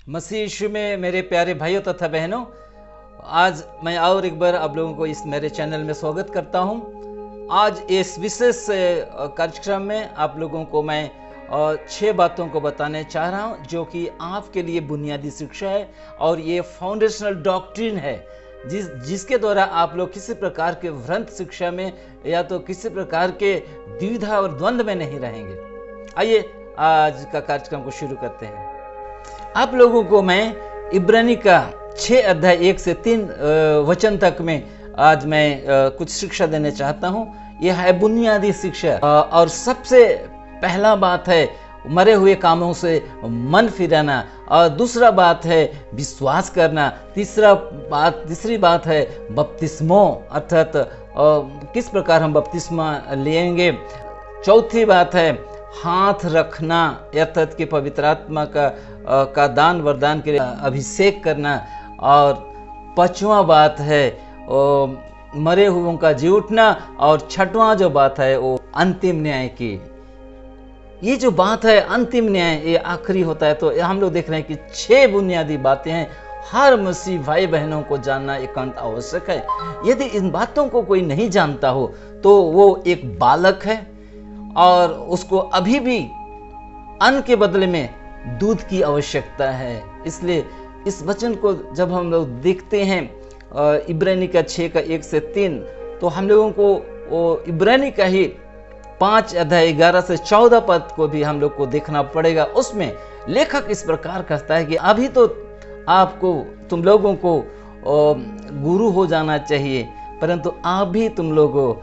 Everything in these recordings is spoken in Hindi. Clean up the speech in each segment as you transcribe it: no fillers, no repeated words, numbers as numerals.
मसीह यीशु में मेरे प्यारे भाइयों तथा बहनों, आज मैं और एक बार आप लोगों को इस मेरे चैनल में स्वागत करता हूं। आज इस विशेष कार्यक्रम में आप लोगों को मैं 6 बातों को बताने चाह रहा हूं जो कि आपके लिए बुनियादी शिक्षा है और ये फाउंडेशनल डॉक्ट्रिन है जिसके द्वारा आप लोग किसी प्रकार के भ्रांत शिक्षा में या तो किसी प्रकार के द्विधा और द्वंद्व में नहीं रहेंगे। आइए आज का कार्यक्रम को शुरू करते हैं। आप लोगों को मैं इब्रानी का 6 अध्याय 1 से 3 वचन तक में आज मैं कुछ शिक्षा देने चाहता हूं। यह है बुनियादी शिक्षा और सबसे पहला बात है मरे हुए कामों से मन फिराना, और दूसरा बात है विश्वास करना, तीसरी बात है बपतिस्मो अर्थात किस प्रकार हम बपतिस्मा लेंगे, चौथी बात है हाथ रखना अर्थात कि पवित्र आत्मा का दान वरदान के लिए अभिषेक करना, और पांचवा बात है मरे हुओं का जी उठना, और छठवां जो बात है वो अंतिम न्याय की। ये जो बात है अंतिम न्याय, ये आखिरी होता है। तो हम लोग देख रहे हैं कि 6 बुनियादी बातें हैं हर मसीह भाई बहनों को जानना एकांत आवश्यक है। यदि इन बातों को कोई नहीं जानता हो तो वो एक बालक है और उसको अभी भी अन्न के बदले में दूध की आवश्यकता है। इसलिए इस वचन को जब हम लोग देखते हैं इब्रानी का 6 का 1 से 3, तो हम लोगों को वो इब्रानी का ही 5 अध्याय 11 से 14 पद को भी हम लोग को देखना पड़ेगा। उसमें लेखक इस प्रकार कहता है कि अभी तो आपको तुम लोगों को गुरु हो जाना चाहिए, परंतु आप भी तुम लोगों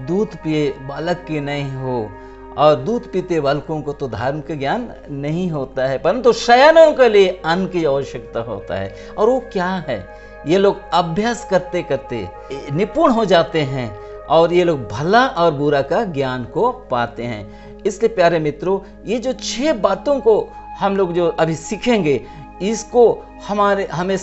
दूध पिए बालक के नहीं हो, और दूध पीते बालकों को तो धर्म का ज्ञान नहीं होता है, परंतु शयनों के लिए अन्न की आवश्यकता होता है। और वो क्या है? ये लोग अभ्यास करते करते निपुण हो जाते हैं और ये लोग भला और बुरा का ज्ञान को पाते हैं। इसलिए प्यारे मित्रों, ये जो 6 बातों को हम लोग जो अभी सीखेंगे, इसको हमें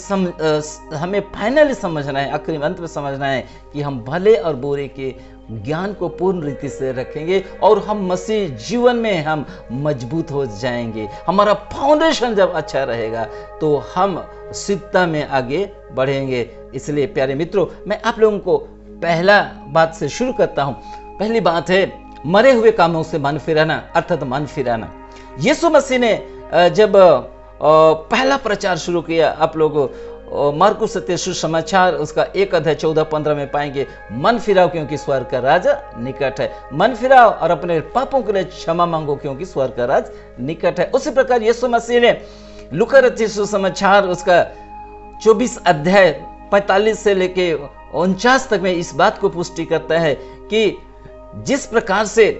फाइनली समझना है, आखिरी अंत में समझना है कि हम भले और बुरे के ज्ञान को पूर्ण रीति से रखेंगे और हम मसीह जीवन में हम मजबूत हो जाएंगे। हमारा फाउंडेशन जब अच्छा रहेगा तो हम सिद्धता में आगे बढ़ेंगे। इसलिए प्यारे मित्रों, मैं आप लोगों को पहला बात से शुरू करता हूं। पहली बात है मरे हुए कामों से मन फिराना अर्थात मन फिराना। यीशु मसीह ने जब पहला प्रचार शुरू किया, आप लोग मार्कुस सत्य सुसमाचार उसका 1 अध्याय 14-15 में पाएंगे, मन फिराओ क्योंकि स्वर्ग का राज निकट है। मन फिराओ और अपने पापों के लिए क्षमा मांगो क्योंकि स्वर्ग का राज निकट है। उसी प्रकार यीशु मसीह ने लूका रचित सुसमाचार उसका 24 अध्याय 45 से लेके 49 तक में इस बात को पुष्टि करता है कि जिस प्रकार से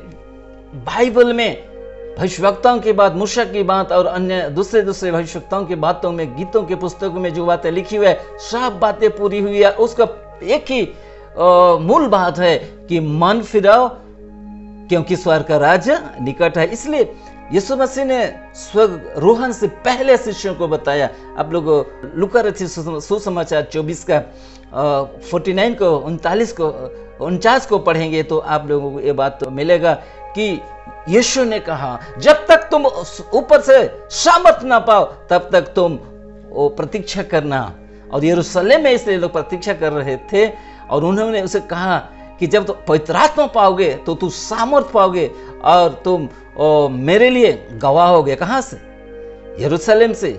बाइबल में भविष्यवक्ताओं की बात, मूसा की बात और अन्य दूसरे भविष्यवक्ताओं की बातों में, गीतों के पुस्तकों में जो बातें लिखी हुई है, सब बातें पूरी हुई है। उसका एक ही मूल बात है कि मन फिराओ क्योंकि स्वर्ग का राज्य निकट है। इसलिए यीशु मसीह ने स्वर्ग रोहन से पहले शिष्यों को बताया। आप लोग लूका रचित सुसमाचार 24 का 49 को 49 को पढ़ेंगे तो आप लोगों को ये बात तो मिलेगा कि यीशु ने कहा जब तक तुम ऊपर से सामर्थ ना पाओ तब तक तुम प्रतीक्षा करना। और यरूशलेम में इसलिए लोग प्रतीक्षा कर रहे थे और उन्होंने उसे कहा कि जब तुम पवित्र आत्मा पाओगे तो तुम सामर्थ पाओगे और तुम मेरे लिए गवाह होगे। कहां से? यरूशलेम से,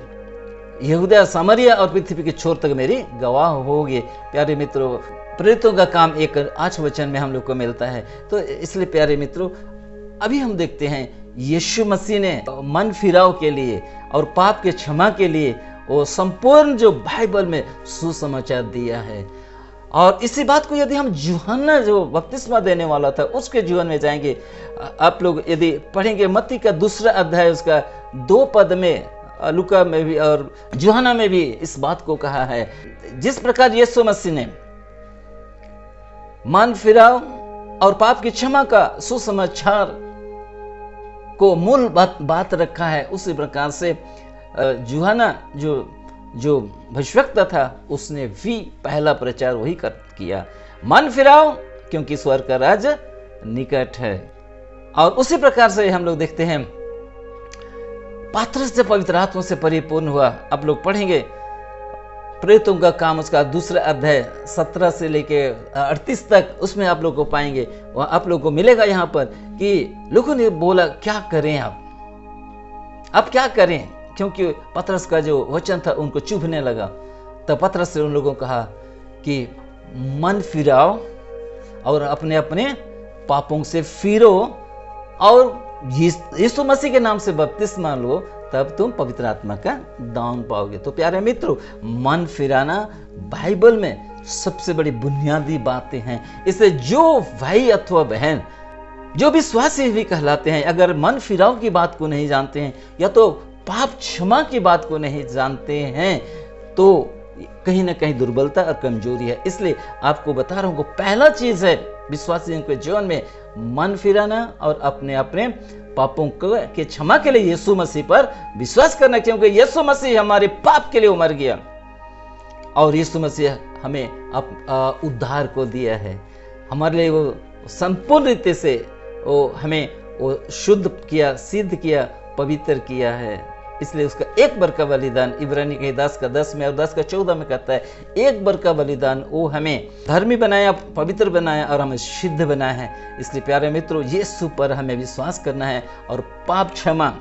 यहूदा, सामरिया और पृथ्वी के छोर तक मेरी गवाह होगे। प्यारे मित्रों, प्रेरितों का काम 1:8 वचन में हम लोग को मिलता है। तो इसलिए प्यारे मित्रों, अभी हम देखते हैं यीशु मसीह ने मन फिराव के लिए और पाप के क्षमा के लिए वो संपूर्ण जो बाइबल में सुसमाचार दिया है। और इसी बात को यदि हम यूहन्ना जो बपतिस्मा देने वाला था उसके जीवन में जाएंगे, आप लोग यदि पढ़ेंगे मत्ती का 2 अध्याय उसका 2 पद में, लूका में भी और यूहन्ना में भी इस बात को कहा है। जिस प्रकार यीशु मसीह ने मन फिराव और पाप की क्षमा का सुसमाचार को मूल बात रखा है, उसी प्रकार से यूहन्ना जो भविष्यवक्ता था उसने भी पहला प्रचार वही किया, मन फिराओ क्योंकि स्वर्ग का राज्य निकट है। और उसी प्रकार से हम लोग देखते हैं पतरस से पवित्र आत्मा से परिपूर्ण हुआ। आप लोग पढ़ेंगे प्रेरितों का काम उसका दूसरा अध्याय 17 से लेके 38 तक, उसमें आप लोग को पाएंगे। वहां आप लोग को मिलेगा यहाँ पर कि लोगों ने बोला क्या करें आप क्या करें, क्योंकि पतरस का जो वचन था उनको चुभने लगा। तब पतरस से उन लोगों को कहा कि मन फिराओ और अपने अपने पापों से फिरो और यीशु मसीह के नाम से बपतिस्मा लो, तब तुम पवित्र आत्मा का दान पाओगे। तो प्यारे मित्रों, मन फिराना बाइबल में सबसे बड़ी बुनियादी बातें हैं। इससे जो भाई अथवा बहन जो विश्वासी भी कहलाते हैं, अगर मन फिराव की बात को नहीं जानते हैं या तो पाप क्षमा की बात को नहीं जानते हैं, तो कहीं ना कहीं दुर्बलता और कमजोरी है। इसलिए आपको बता रहा हूं, पहला चीज है विश्वासियों के जीवन में मन फिराना और अपने अपने पापों के क्षमा के लिए यीशु मसीह पर विश्वास करना, क्योंकि यीशु मसीह हमारे पाप के लिए मर गया और यीशु मसीह हमें उद्धार को दिया है। हमारे लिए वो संपूर्ण रीति से हमें शुद्ध किया, सिद्ध किया, पवित्र किया है। इसलिए उसका एक बार का बलिदान, इब्रानी के 10 का 10 में और 10 का 14 में कहता है, एक बार का बलिदान वो हमें धर्मी बनाया, पवित्र बनाया और हमें सिद्ध बनाया है। इसलिए प्यारे मित्रों, यीशु पर हमें विश्वास करना है और पाप क्षमा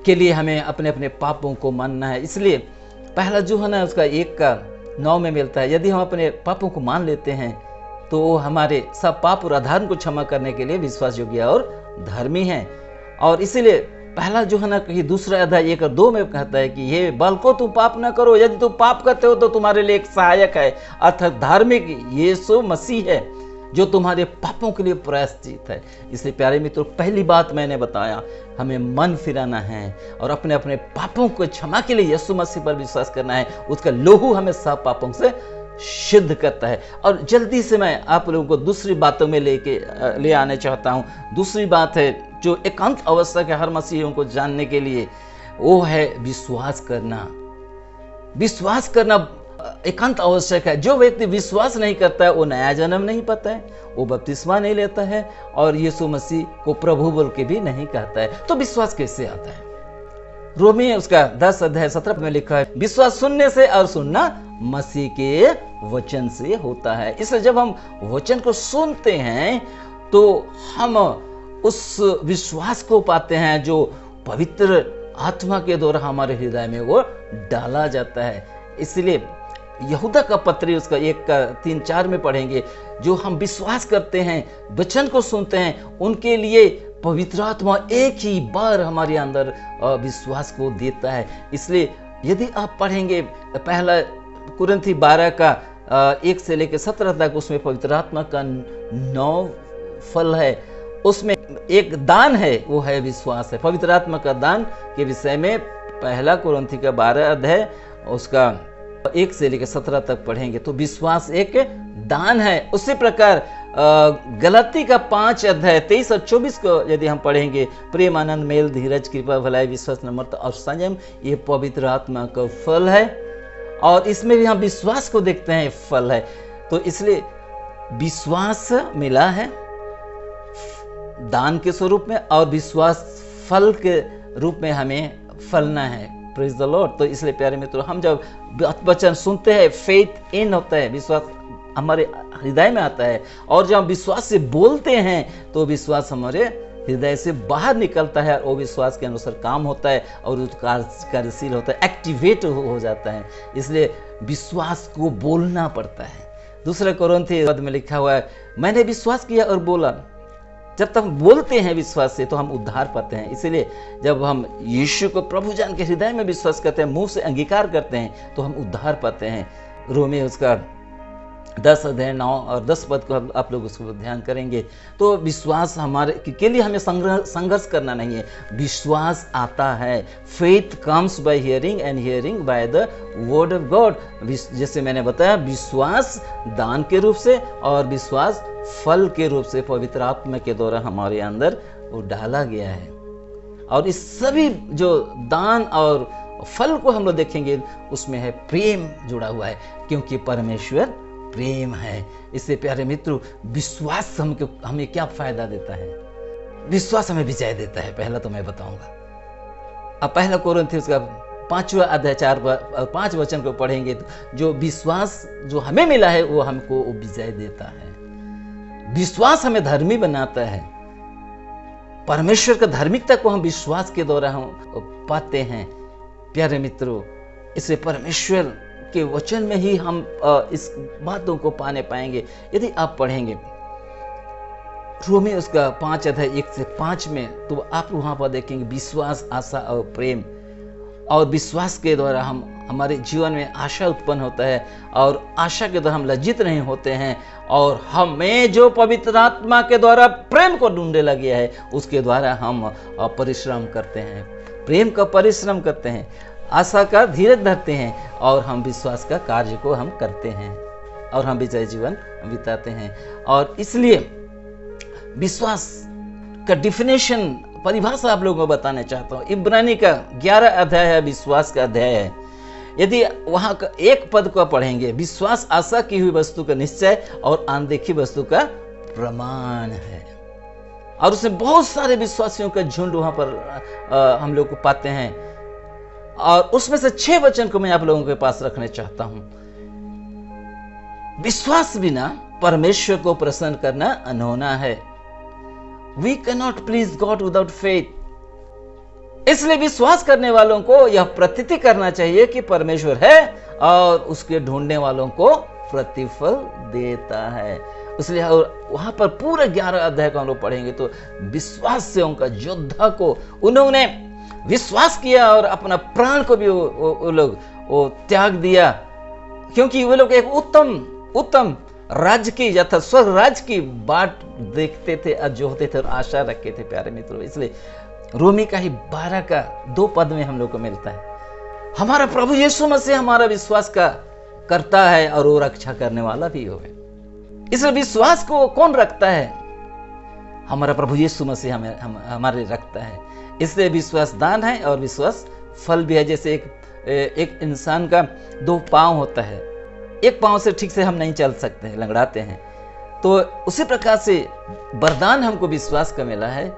के लिए हमें अपने अपने पापों को मानना है। इसलिए पहला यूहन्ना है उसका 1 का 9 में मिलता है, यदि हम अपने पापों को मान लेते हैं तो वो हमारे सब पाप और अधर्म को क्षमा करने के लिए विश्वास योग्य और धर्मी है। और इसीलिए पहला यूहन्ना की दूसरा अध्याय 1 और 2 में कहता है कि ये बालकों तुम पाप न करो, यदि तुम पाप करते हो तो तुम्हारे लिए एक सहायक है, अर्थात धार्मिक यीशु मसीह है, जो तुम्हारे पापों के लिए प्रायश्चित है। इसलिए प्यारे मित्रों, पहली बात मैंने बताया, हमें मन फिराना है और अपने अपने पापों को क्षमा के लिए यीशु मसीह पर विश्वास करना है। उसका लोहू हमें सब पापों से सिद्ध करता है। और जल्दी से मैं आप लोगों को दूसरी बातों में ले आने चाहता हूं। दूसरी बात है जो एकांत आवश्यक है हर मसीहियों को जानने के लिए, वो है विश्वास करना। विश्वास करना एकांत आवश्यक है। जो व्यक्ति विश्वास नहीं करता है वो नया जन्म नहीं पाता है, वो बपतिस्मा नहीं लेता है और यीशु मसीह को प्रभु बोल के भी नहीं कहता है। तो विश्वास कैसे आता है? रोमी उसका 10 अध्याय 17 में लिखा है, विश्वास सुनने से और सुनना मसीह के वचन से होता है। इसलिए जब हम वचन को सुनते हैं तो हम उस विश्वास को पाते हैं जो पवित्र आत्मा के द्वारा हमारे हृदय में वो डाला जाता है। इसलिए यहूदा का पत्री उसका 1 का 3-4 में पढ़ेंगे, जो हम विश्वास करते हैं, वचन को सुनते हैं, उनके लिए पवित्र आत्मा एक ही बार हमारे अंदर विश्वास को देता है। इसलिए यदि आप पढ़ेंगे पहला कुरिन्थी 12 का 1 से लेकर 17 तक, उसमें पवित्र आत्मा का 9 फल है। उसमें एक दान है, वो है विश्वास है। पवित्र आत्मा का दान के विषय में पहला कुरिन्थी का 12 अध्याय उसका 1 से लेकर 17 तक पढ़ेंगे तो विश्वास एक दान है। उसी प्रकार गलाती का 5 अध्याय 23 और 24 को यदि हम पढ़ेंगे, प्रेम, आनंद, मेल, धीरज, कृपा, भलाई, विश्वास, नम्रता और संयम, ये पवित्र आत्मा का फल है और इसमें भी हम विश्वास को देखते हैं फल है। तो इसलिए विश्वास मिला है दान के स्वरूप में और विश्वास फल के रूप में हमें फलना है। Praise the Lord. तो इसलिए प्यारे मित्रों, हम जब वचन सुनते हैं, फेथ इन होता है, विश्वास हमारे हृदय में आता है, और जब हम विश्वास से बोलते हैं तो विश्वास हमारे हृदय से बाहर निकलता है और वो विश्वास के अनुसार काम होता है और कार्यशील होता है, एक्टिवेट हो जाता है। इसलिए विश्वास को बोलना पड़ता है। दूसरा कुरिन्थी में लिखा हुआ है, मैंने विश्वास किया और बोला। जब तक हम बोलते हैं विश्वास से तो हम उद्धार पाते हैं। इसलिए जब हम यीशु को प्रभु जान के हृदय में विश्वास करते हैं, मुंह से अंगीकार करते हैं, तो हम उद्धार पाते हैं। रोमी उसका 10 अध्याय 9 और 10 पद को आप लोग उसको ध्यान करेंगे। तो विश्वास हमारे के लिए हमें संघर्ष करना नहीं है, विश्वास आता है। Faith comes by hearing and hearing by the word of God. जैसे मैंने बताया, विश्वास दान के रूप से और विश्वास फल के रूप से पवित्र आत्मा के द्वारा हमारे अंदर वो डाला गया है। और इस सभी जो दान और फल को हम लोग देखेंगे, उसमें है प्रेम जुड़ा हुआ है, क्योंकि परमेश्वर प्रेम है। इससे प्यारे मित्रों, विश्वास हमें क्या फायदा देता है? विश्वास हमें विजय देता है। पहला तो मैं बताऊंगा, अब पहला कोरिन्थियों उसका 5वां अध्याय 4 और 5 वचन को पढ़ेंगे तो जो विश्वास जो हमें मिला है वो हमको विजय देता है। विश्वास हमें धर्मी बनाता है। परमेश्वर का धार्मिकता को हम विश्वास के द्वारा हम पाते हैं। प्यारे मित्रों, इसलिए परमेश्वर के वचन में ही हम इस बातों को पाने पाएंगे। यदि आप पढ़ेंगे रोमी उसका 5 अध्याय 1 से 5 में, तो आप वहां पर देखेंगे विश्वास, आशा और प्रेम। और विश्वास के द्वारा हम हमारे जीवन में आशा उत्पन्न होता है, और आशा के द्वारा हम लज्जित नहीं होते हैं, और हमें जो पवित्र आत्मा के द्वारा प्रेम को ढूंढने लगे है उसके द्वारा हम परिश्रम करते हैं, प्रेम का परिश्रम करते हैं, आशा का धीरज धरते हैं, और हम विश्वास का कार्य को हम करते हैं, और हम विजय जीवन बिताते हैं। और इसलिए विश्वास का डिफिनेशन, परिभाषा आप लोगों को बताना चाहता हूँ। इब्रानी का 11 अध्याय है, विश्वास का अध्याय है। यदि वहां का एक पद को पढ़ेंगे, विश्वास आशा की हुई वस्तु का निश्चय और अनदेखी वस्तु का प्रमाण है। और उसमें बहुत सारे विश्वासियों का झुंड वहां पर हम लोग को पाते हैं। और उसमें से 6 वचन को मैं आप लोगों के पास रखने चाहता हूं। विश्वास बिना परमेश्वर को प्रसन्न करना अनहोना है। We cannot please God without faith। इसलिए विश्वास करने वालों को यह प्रतीति करना चाहिए कि परमेश्वर है और उसके ढूंढने वालों को प्रतिफल देता है। इसलिए वहां पर पूरे 11 अध्याय को हम लोग पढ़ेंगे तो विश्वास से उनका योद्धा को उन्होंने विश्वास किया और अपना प्राण को भी वो लोग त्याग दिया, क्योंकि वो लोग एक उत्तम राज्य की यथा स्वर्ग राज्य की बाट देखते थे, जो होते थे और आशा रखते थे। प्यारे मित्रों, इसलिए रोमी का ही 12 का 2 पद में हम लोग को मिलता है, हमारा प्रभु यीशु मसीह हमारा विश्वास का करता है और वो रक्षा करने वाला भी हो। इसलिए विश्वास को कौन रखता है? हमारा प्रभु यीशु मसीह हमारे रखता है। इसलिए विश्वास दान है और विश्वास फल भी है। जैसे एक इंसान का 2 पांव होता है, एक पांव से ठीक से हम नहीं चल सकते, लंगड़ाते हैं, तो उसी प्रकार से वरदान हमको विश्वास का मिला है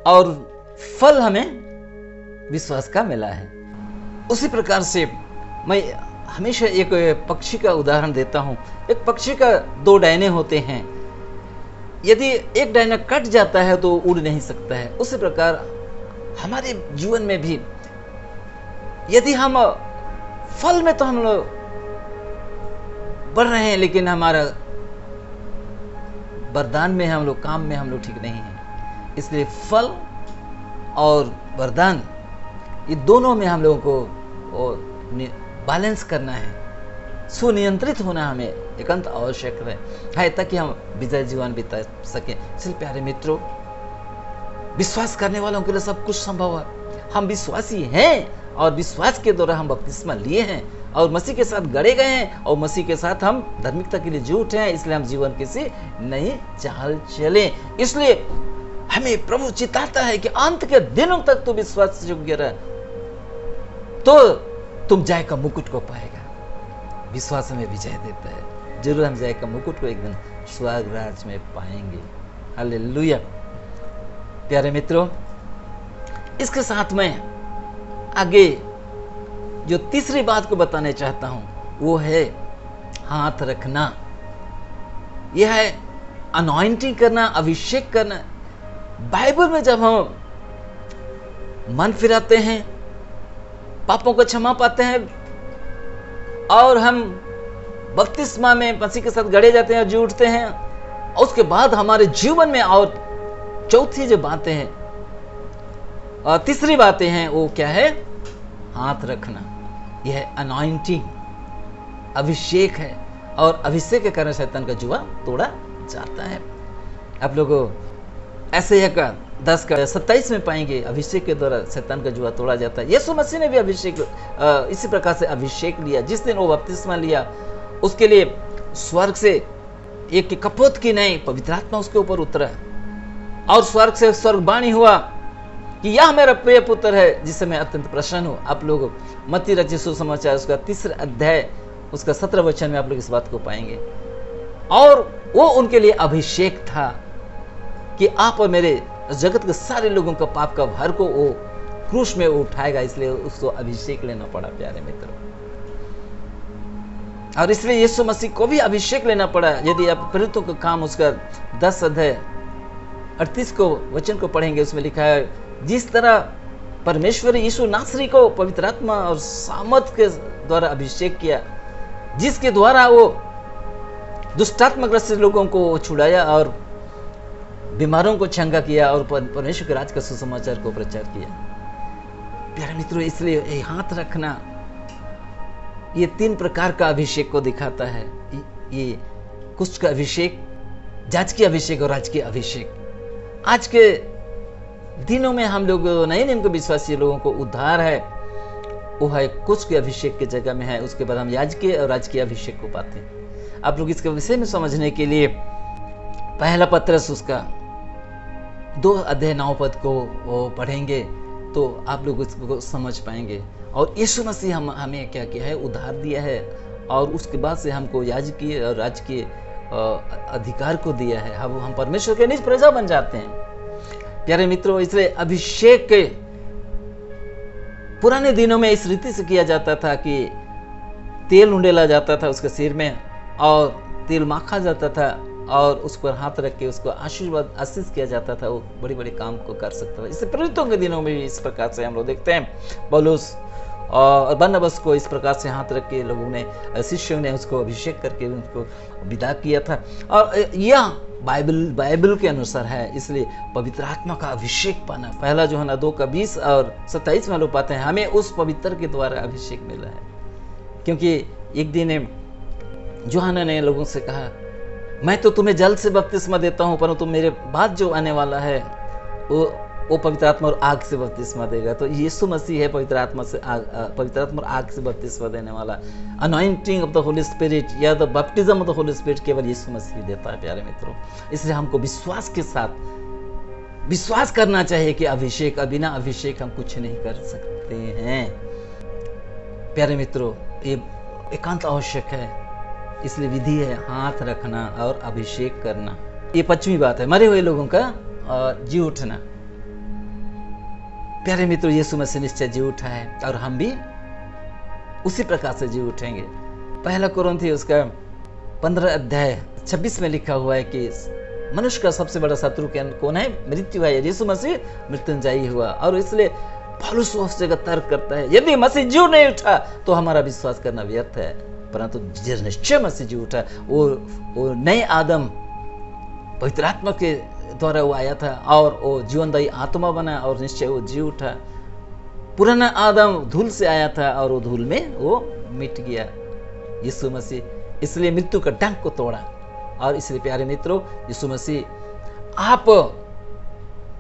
और फल हमें विश्वास का मिला है। उसी प्रकार से मैं हमेशा एक पक्षी का उदाहरण देता हूं। एक पक्षी का 2 डैने होते हैं, यदि एक डैना कट जाता है तो उड़ नहीं सकता है। उसी प्रकार हमारे जीवन में भी यदि हम फल में तो हम लोग बढ़ रहे हैं, लेकिन हमारा वरदान में हम लोग, काम में हम लोग ठीक नहीं हैं। इसलिए फल और वरदान ये दोनों में हम लोगों को बैलेंस करना है, सुनियंत्रित होना हमें एकांत आवश्यक है ताकि हम विजय जीवन बिता सके। इसलिए प्यारे मित्रों, विश्वास करने वालों के लिए सब कुछ संभव है। हम विश्वासी हैं और विश्वास के द्वारा हम बपतिस्मा लिए हैं और मसीह के साथ गड़े गए हैं और मसीह के साथ हम धार्मिकता के लिए जी उठे हैं। इसलिए हम जीवन किसी नई चाल चले। इसलिए हमें प्रभु चिताता है कि अंत के दिनों तक तो विश्वास योग्य रहे तो तुम जय का मुकुट को पाएगा। विश्वास हमें विजय देता है। जरूर हम जय का मुकुट को एक दिन स्वर्ग राज में पाएंगे। हालेलुया। प्यारे मित्रों, इसके साथ में आगे जो तीसरी बात को बताने चाहता हूं वो है हाथ रखना। यह है अनॉइंटिंग करना, अभिषेक करना। बाइबल में जब हम मन फिराते हैं, पापों को क्षमा पाते हैं और हम बपतिस्मा में मसीह के साथ गड़े जाते हैं और जी उठते हैं, और उसके बाद हमारे जीवन में और चौथी जो बातें हैं और तीसरी बातें हैं वो क्या है? हाथ रखना। यह अनॉइंटिंग, अभिषेक है और अभिषेक के कारण शैतान का जुआ तोड़ा जाता है। आप लोगों ऐसे एक 10:27 में पाएंगे अभिषेक के द्वारा शैतान का जुआ तोड़ा जाता है। यीशु मसीह ने भी अभिषेक इसी प्रकार से अभिषेक लिया। जिस दिन वो बपतिस्मा लिया उसके लिए स्वर्ग से एक कपोत की नहीं पवित्र आत्मा उसके ऊपर उतरा और स्वर्ग से स्वर्गवाणी हुआ कि यह मेरा प्रिय पुत्र है जिससे मैं अत्यंत प्रसन्न हूं। आप लोग मत्ती रचित सुसमाचार उसका 3 अध्याय उसका 17 वचन में आप लोग इस बात को पाएंगे। और वो उनके लिए अभिषेक था कि आप और मेरे जगत के सारे लोगों का पाप का भार को वो क्रूस में उठाएगा, इसलिए उसको अभिषेक लेना पड़ा प्यारे मित्रों। और इसलिए यीशु मसीह को भी अभिषेक लेना पड़ा। यदि आप प्रेरितों का काम उसका 10 अध्याय 38 को वचन को पढ़ेंगे, उसमें लिखा है जिस तरह परमेश्वर यीशु नासरी को पवित्र आत्मा और सामर्थ के द्वारा अभिषेक किया, जिसके द्वारा वो दुष्टात्मा ग्रस्त लोगों को छुड़ाया और बीमारों को चंगा किया और परमेश्वर के राज का सुसमाचार को प्रचार किया। प्यारे मित्रों, इसलिए ये हाथ रखना ये 3 प्रकार का अभिषेक को दिखाता है। ये कुछ का अभिषेक, जाजकीय अभिषेक और राजकीय अभिषेक। आज के दिनों में हम लोग नए नियम के विश्वासी लोगों को उद्धार है वो है कुछ के अभिषेक की जगह में है। उसके बाद हम याजकीय और राजकीय अभिषेक को पाते हैं। आप लोग इसके विषय में समझने के लिए पहला पत्रस उसका 2 अध्याय 9 पद को वो पढ़ेंगे तो आप लोग इसको समझ पाएंगे। और यीशु मसीह हमें क्या किया है, उद्धार दिया है और उसके बाद से हमको याजकीय और राजकीय अधिकार को दिया है। हम परमेश्वर के निज प्रजा बन जाते हैं। प्यारे मित्रों, इसलिए अभिषेक पुराने दिनों में इस रीति से किया जाता था कि तेल उंडेला जाता था उसके सिर में और तेल माखा जाता था और उस पर हाथ रख के उसको आशीष किया जाता था। वो बड़े बड़े काम को कर सकता था। इससे प्रेरितों के दिनों में भी इस प्रकार से हम लोग देखते हैं। पौलुस और बरनबास को इस प्रकार से हाथ रख के लोगों ने, शिष्यों ने उसको अभिषेक करके उनको विदा किया था। और यह बाइबल के अनुसार है। इसलिए पवित्र आत्मा का अभिषेक पाना, पहला यूहन्ना 2:20 और 27 में लोग पाते हैं हमें उस पवित्र के द्वारा अभिषेक मिला है। क्योंकि एक दिन यूहन्ना ने लोगों से कहा, मैं तो तुम्हें जल से बपतिस्मा देता हूं, परंतु मेरे बाद जो आने वाला है वो पवित्र आत्मा और आग से बपतिस्मा देगा। तो यीशु मसीह है पवित्र आत्मा और आग से बपतिस्मा देने वाला। Anointing of the holy spirit या the baptism of the holy spirit केवल यीशु मसीह देता है प्यारे मित्रों। इसलिए हमको विश्वास के साथ विश्वास करना चाहिए कि अभिषेक, बिना अभिषेक हम कुछ नहीं कर सकते हैं। प्यारे मित्रों, ये एकांत आवश्यक है। इसलिए विधि है हाथ रखना और अभिषेक करना। ये 5वीं बात है, मरे हुए लोगों का जी उठना। प्यारे मित्रों, यीशु मसीह निश्चय जी उठा है और हम भी उसी प्रकार से जी उठेंगे। पहला कुरिन्थी उसका 15 अध्याय 26 में लिखा हुआ है कि मनुष्य का सबसे बड़ा शत्रु कौन है? मृत्यु है। यीशु मसीह मृत्युंजयी हुआ। और इसलिए पौलुस उस जगह तर्क करता है, यदि मसीह जी नहीं उठा तो हमारा विश्वास करना व्यर्थ है। परंतु निश्चय मसीह जी उठा। वो नए आदम पवित्र आत्मा के द्वारा वो आया था और वो जीवनदायी आत्मा बना और निश्चय वो जी उठा। पुराना आदम धूल से आया था और वो धूल में वो मिट गया, यीशु मसीह। इसलिए मृत्यु का डंक को तोड़ा। और इसलिए प्यारे मित्रों, यीशु मसीह आप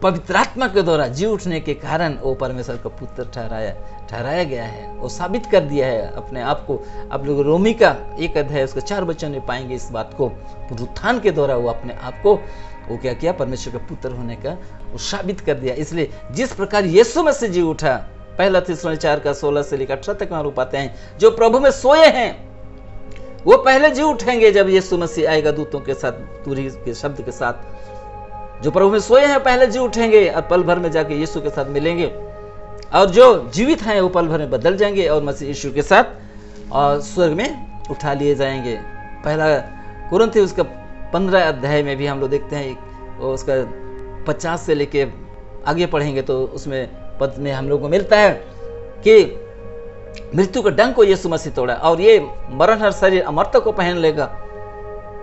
पवित्र आत्मा के द्वारा जी उठने के कारण वो परमेश्वर का पुत्र ठहराया गया है। वो साबित कर दिया है अपने आप को। आप लोग रोमी का 1 अध्याय उसका 4 वचन में पाएंगे इस बात को। पुनरुत्थान के द्वारा वो अपने आप को वो क्या किया, परमेश्वर का पुत्र होने का वो साबित कर दिया। इसलिए जिस प्रकार यीशु मसीह जी उठा, पहला थिस्सलुनीके 4:16 से लेकर 18 तक हम पाते हैं, जो प्रभु में सोए हैं वो पहले जी उठेंगे जब यीशु मसीह आएगा दूतों के साथ, तुरही के शब्द के साथ। जो प्रभु में सोए हैं पहले जी उठेंगे और पल भर में जाके यीशु के साथ मिलेंगे। और जो जीवित हैं वो पल भर में बदल जाएंगे और मसीह यीशु के साथ और स्वर्ग में उठा लिए जाएंगे। पहला कुरिन्थी उसका 15 अध्याय में भी हम लोग देखते हैं, उसका 50 से लेके आगे पढ़ेंगे तो उसमें पद में हम लोग को मिलता है कि मृत्यु का डंक को यीशु मसीह तोड़ा और ये मरणहर शरीर अमरता को पहन लेगा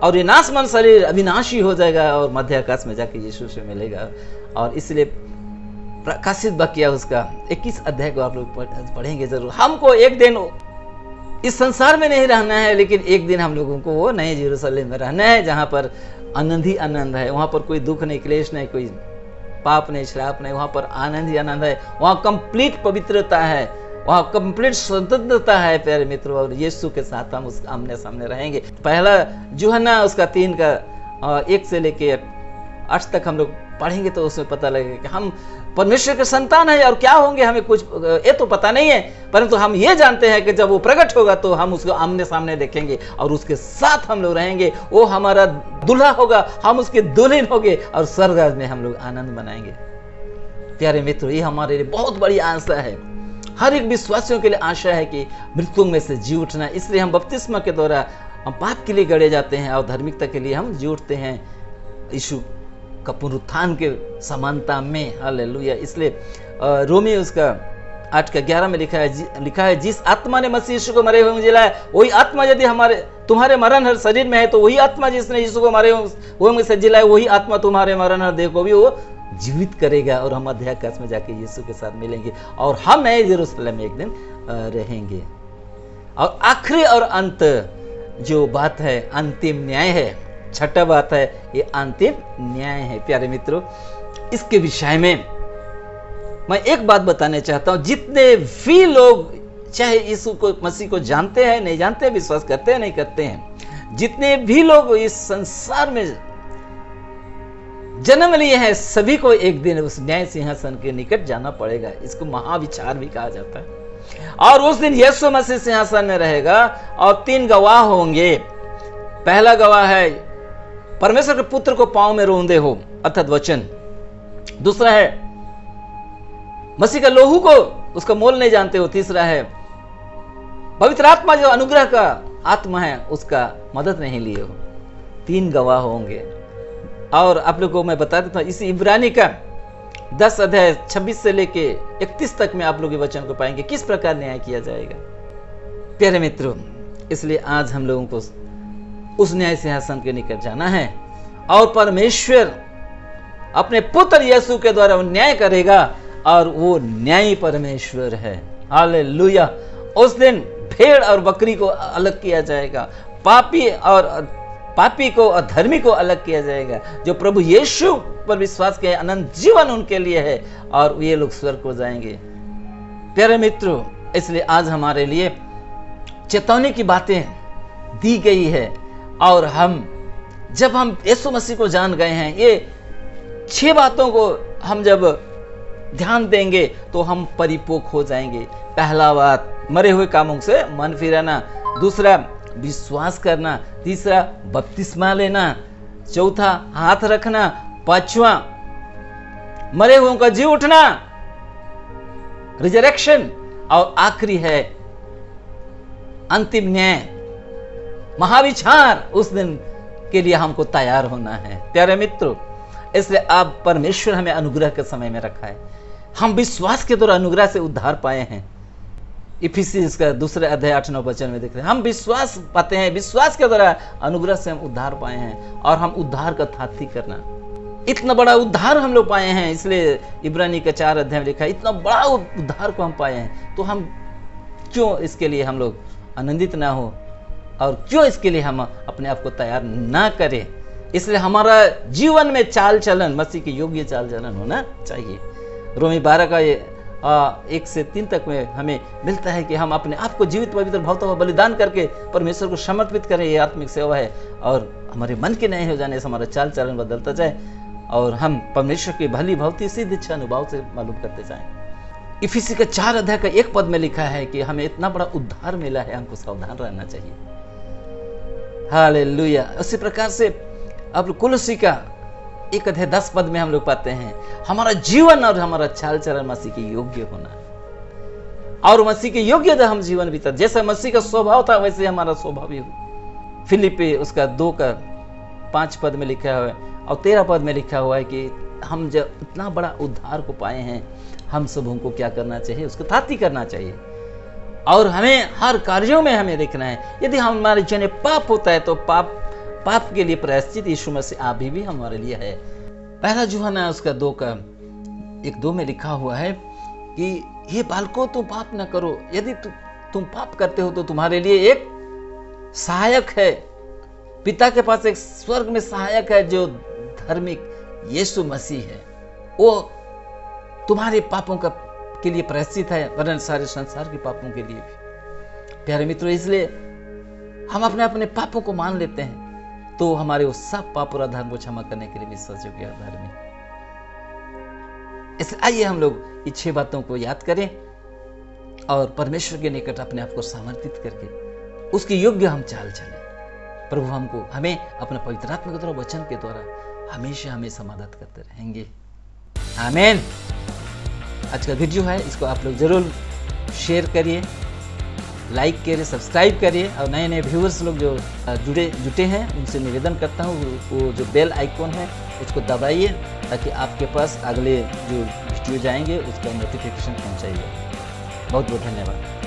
और ये नाशमान शरीर अविनाशी हो जाएगा और मध्य आकाश में जाके यीशु से मिलेगा। और इसलिए प्रकाशित वाक्य उसका 21 अध्याय को आप लोग पढ़ेंगे जरूर। हमको एक दिन इस संसार में नहीं रहना है, लेकिन एक दिन हम लोगों को वो नए यरूशलेम में रहना है, जहाँ पर आनंद ही आनंद है। वहाँ पर कोई दुख नहीं, क्लेश नहीं, कोई पाप नहीं, श्राप नहीं। वहाँ पर आनंद ही आनंद है। वहाँ कंप्लीट पवित्रता है, वहाँ कंप्लीट स्वतंत्रता है प्यारे मित्रों। और यीशु के साथ हम उस आमने सामने रहेंगे। पहला यूहन्ना उसका 3 का 1 से लेके 8 तक हम लोग पढ़ेंगे तो उसमें पता लगेगा कि हम परमेश्वर के संतान है। और क्या होंगे हमें कुछ ये तो पता नहीं है, परंतु हम ये जानते हैं कि जब वो प्रकट होगा तो हम उसको आमने सामने देखेंगे और उसके साथ हम लोग रहेंगे। वो हमारा दूल्हा होगा, हम उसके दुल्हन होंगे और स्वर्ग में हम लोग आनंद मनाएंगे। प्यारे मित्रों, ये हमारे लिए बहुत बड़ी आशा है। हर एक विश्वासियों के लिए आशा है कि मृत्युओं में से जी उठना। इसलिए हम बपतिस्मा के द्वारा हम पाप के लिए गड़े जाते हैं और धार्मिकता के लिए हम जी उठते हैं यीशु का पुनरुत्थान के समानता में। हालेलुया। इसलिए रोमी उसका 8:11 में लिखा है जिस आत्मा ने मसीह यीशु को मरे हुए में जिलाया, वही आत्मा यदि तुम्हारे मरण हर शरीर में है, तो वही आत्मा जिसने यीशु को मरे हुए में से जिलाया, वही आत्मा तुम्हारे मरण हर देह को भी वो जीवित करेगा और हम मध्य आकाश में जाके यीशु के साथ मिलेंगे और हम नए यरूशलेम में एक दिन रहेंगे। और आखिरी और अंत जो बात है, अंतिम न्याय है। छठा बात है, ये अंतिम न्याय है। प्यारे मित्रों, इसके विषय में मैं एक बात बताने चाहता हूं। जितने भी लोग चाहे यीशु को मसीह को जानते हैं नहीं जानते हैं, विश्वास करते हैं नहीं करते हैं, जितने भी लोग इस संसार में जन्म लिए हैं, सभी को एक दिन उस न्याय सिंहासन के निकट जाना पड़ेगा। इसको महाविचार भी कहा जाता है। और उस दिन यीशु मसीह सिंहासन में रहेगा और 3 गवाह होंगे। पहला गवाह है परमेश्वर के पुत्र को पांव में रोंदे हो, अर्थात वचन। दूसरा है मसीह का लोहू को उसका मोल नहीं जानते हो। तीसरा है पवित्र आत्मा जो अनुग्रह का आत्मा है, उसका मदद नहीं लिए हो। 3 गवाह होंगे। और आप लोगों को मैं बता देता हूं, इसी इब्रानी का 10 अध्याय 26 से लेके 31 तक में आप लोग ये वचन को पाएंगे किस प्रकार न्याय किया जाएगा। प्यारे मित्रों, इसलिए आज हम लोगों को उस न्याय सिंहासन के निकट जाना है और परमेश्वर अपने पुत्र यीशु के द्वारा वो न्याय करेगा और वो न्यायी परमेश्वर है। हालेलुया। उस दिन भेड़ और बकरी को अलग किया जाएगा, पापी को और धर्मी को अलग किया जाएगा। जो प्रभु यीशु पर विश्वास किए अनंत जीवन उनके लिए है और ये लोग स्वर्ग को जाएंगे। प्यारे मित्रों, इसलिए आज हमारे लिए चेतावनी की बातें दी गई है और जब हम यीशु मसीह को जान गए हैं, ये 6 बातों को हम जब ध्यान देंगे तो हम परिपक्व हो जाएंगे। पहला बात, मरे हुए कामों से मन फिराना। दूसरा, विश्वास करना। तीसरा, बपतिस्मा लेना। चौथा, हाथ रखना। पांचवा, मरे हुओं का जी उठना, रिजरेक्शन। और आखिरी है अंतिम न्याय, महाविचार। उस दिन के लिए हमको तैयार होना है। प्यारे मित्रों, इसलिए आप परमेश्वर हमें अनुग्रह के समय में रखा है। हम विश्वास के द्वारा अनुग्रह से उद्धार पाए हैं। इफिसियंस का 2 अध्याय 8-9 वचन में देख रहे हैं, हम विश्वास पाते हैं, विश्वास के द्वारा अनुग्रह से हम उद्धार पाए हैं और हम उद्धार का थाती करना। इतना बड़ा उद्धार हम लोग पाए हैं। इसलिए इब्रानी का 4 अध्याय में लिखा है, इतना बड़ा उद्धार को हम पाए हैं, तो हम क्यों इसके लिए हम लोग आनंदित ना हो और क्यों इसके लिए हम अपने आप को तैयार ना करें। इसलिए हमारा जीवन में चाल चलन मसीह के योग्य चाल चलन होना चाहिए। रोमी 12 का ये 1 से 3 तक में हमें मिलता है कि हम अपने आप को जीवित पवित्र भावता हुआ बलिदान करके परमेश्वर को समर्पित करें। ये आत्मिक सेवा है और हमारे मन के नए हो जाने से हमारा चाल चलन बदलता जाए और हम परमेश्वर की भली भांति सिद्ध इच्छा अनुभाव से मालूम करते जाएं। इफिसी का 4 अध्याय का 1 पद में लिखा है कि हमें इतना बड़ा उद्धार मिला है, हमको सावधान रहना चाहिए। हालेलुया। उसी प्रकार से अब कुलसी का 1 अध्याय 10 पद में हम लोग पाते हैं, हमारा जीवन और हमारा चाल चलन मसीह के योग्य होना और मसीह के योग्य हम जीवन बीता। जैसा मसीह का स्वभाव था वैसे हमारा स्वभाव भी हो। फिलिपी उसका 2 का 5 पद में लिखा हुआ है और 13 पद में लिखा हुआ है कि हम जब इतना बड़ा उद्धार को पाए हैं, हम सबों को क्या करना चाहिए, उसको थाती करना चाहिए और हमें हर कार्यों में हमें देखना है। यदि हमारे जने पाप होता है तो पाप के लिए प्रायश्चित यीशु मसीह अभी भी हमारे लिए है। पहला यूहन्ना उसका 2 का 1-2 में लिखा हुआ है कि हे बालकों, तुम पाप न करो। यदि तुम पाप करते हो तो तुम्हारे लिए एक सहायक है, पिता के पास एक स्वर्ग में सहायक है जो धार्मिक यीशु मसीह है। वो तुम्हारे पापों के लिए प्रायश्चित है, वरन सारे संसार के पापों के लिए भी। प्यारे मित्रों, इसलिए हम अपने पापों को मान लेते हैं तो हमारे वो सब पाप और अधर्म को क्षमा करने के लिए विश्वास योग्य आधार में। इसलिए आइए हम लोग ये 6 बातों को याद करें और परमेश्वर के निकट अपने आप को समर्पित करके उसके योग्य हम चाल चलें। प्रभु हमें अपने पवित्र आत्मा के द्वारा, वचन के द्वारा हमेशा हमें मदद करते रहेंगे। आमीन। आज का वीडियो है इसको आप लोग ज़रूर शेयर करिए, लाइक करिए, सब्सक्राइब करिए। और नए नए व्यूअर्स लोग जो जुटे हैं उनसे निवेदन करता हूँ वो जो बेल आइकॉन है उसको दबाइए, ताकि आपके पास अगले जो वीडियो जाएंगे उसका नोटिफिकेशन पहुँचाइए। बहुत बहुत धन्यवाद।